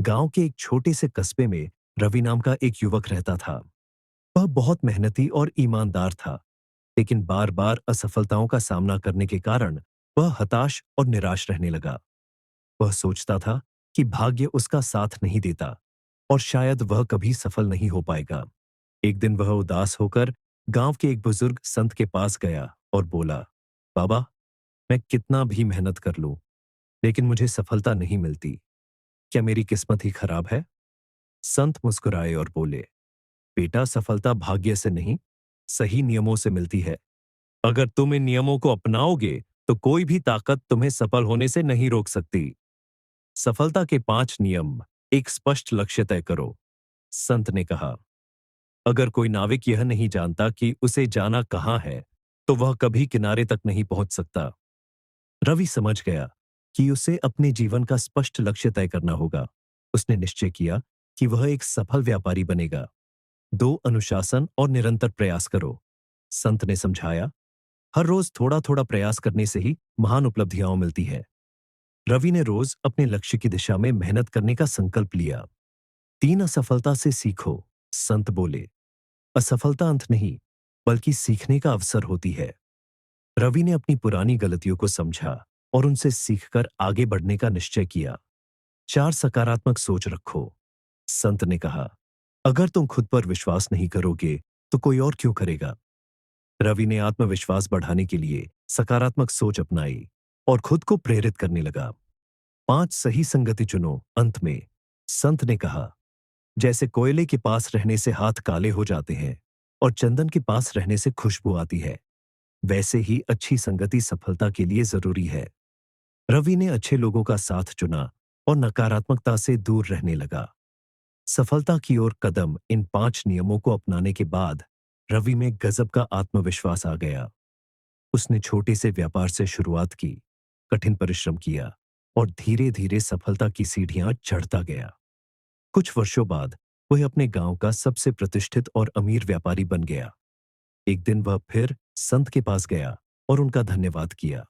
गांव के एक छोटे से कस्बे में रवि नाम का एक युवक रहता था। वह बहुत मेहनती और ईमानदार था, लेकिन बार बार असफलताओं का सामना करने के कारण वह हताश और निराश रहने लगा। वह सोचता था कि भाग्य उसका साथ नहीं देता और शायद वह कभी सफल नहीं हो पाएगा। एक दिन वह उदास होकर गांव के एक बुजुर्ग संत के पास गया और बोला, बाबा, मैं कितना भी मेहनत कर लूं, लेकिन मुझे सफलता नहीं मिलती। क्या मेरी किस्मत ही खराब है? संत मुस्कुराए और बोले, बेटा, सफलता भाग्य से नहीं, सही नियमों से मिलती है। अगर तुम इन नियमों को अपनाओगे तो कोई भी ताकत तुम्हें सफल होने से नहीं रोक सकती। सफलता के 5 नियम। एक स्पष्ट लक्ष्य तय करो। संत ने कहा, अगर कोई नाविक यह नहीं जानता कि उसे जाना कहाँ है, तो वह कभी किनारे तक नहीं पहुंच सकता। रवि समझ गया कि उसे अपने जीवन का स्पष्ट लक्ष्य तय करना होगा। उसने निश्चय किया कि वह एक सफल व्यापारी बनेगा। 2, अनुशासन और निरंतर प्रयास करो। संत ने समझाया, हर रोज थोड़ा थोड़ा प्रयास करने से ही महान उपलब्धियां मिलती है। रवि ने रोज अपने लक्ष्य की दिशा में मेहनत करने का संकल्प लिया। 3, असफलता से सीखो। संत बोले, असफलता अंत नहीं, बल्कि सीखने का अवसर होती है। रवि ने अपनी पुरानी गलतियों को समझा और उनसे सीखकर आगे बढ़ने का निश्चय किया। 4, सकारात्मक सोच रखो। संत ने कहा, अगर तुम खुद पर विश्वास नहीं करोगे तो कोई और क्यों करेगा? रवि ने आत्मविश्वास बढ़ाने के लिए सकारात्मक सोच अपनाई और खुद को प्रेरित करने लगा। 5, सही संगति चुनो। अंत में संत ने कहा, जैसे कोयले के पास रहने से हाथ काले हो जाते हैं और चंदन के पास रहने से खुशबू आती है, वैसे ही अच्छी संगति सफलता के लिए जरूरी है। रवि ने अच्छे लोगों का साथ चुना और नकारात्मकता से दूर रहने लगा। सफलता की ओर कदम। इन 5 नियमों को अपनाने के बाद रवि में गजब का आत्मविश्वास आ गया। उसने छोटे से व्यापार से शुरुआत की, कठिन परिश्रम किया और धीरे धीरे सफलता की सीढ़ियां चढ़ता गया। कुछ वर्षों बाद वह अपने गांव का सबसे प्रतिष्ठित और अमीर व्यापारी बन गया। एक दिन वह फिर संत के पास गया और उनका धन्यवाद किया।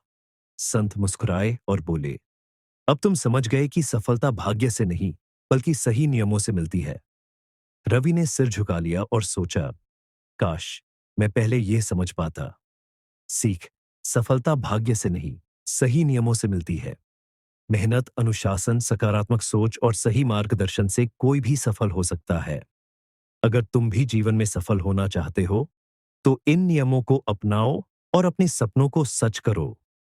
संत मुस्कुराए और बोले, अब तुम समझ गए कि सफलता भाग्य से नहीं, बल्कि सही नियमों से मिलती है। रवि ने सिर झुका लिया और सोचा, काश मैं पहले यह समझ पाता। सीख। सफलता भाग्य से नहीं, सही नियमों से मिलती है। मेहनत, अनुशासन, सकारात्मक सोच और सही मार्गदर्शन से कोई भी सफल हो सकता है। अगर तुम भी जीवन में सफल होना चाहते हो, तो इन नियमों को अपनाओ और अपने सपनों को सच करो।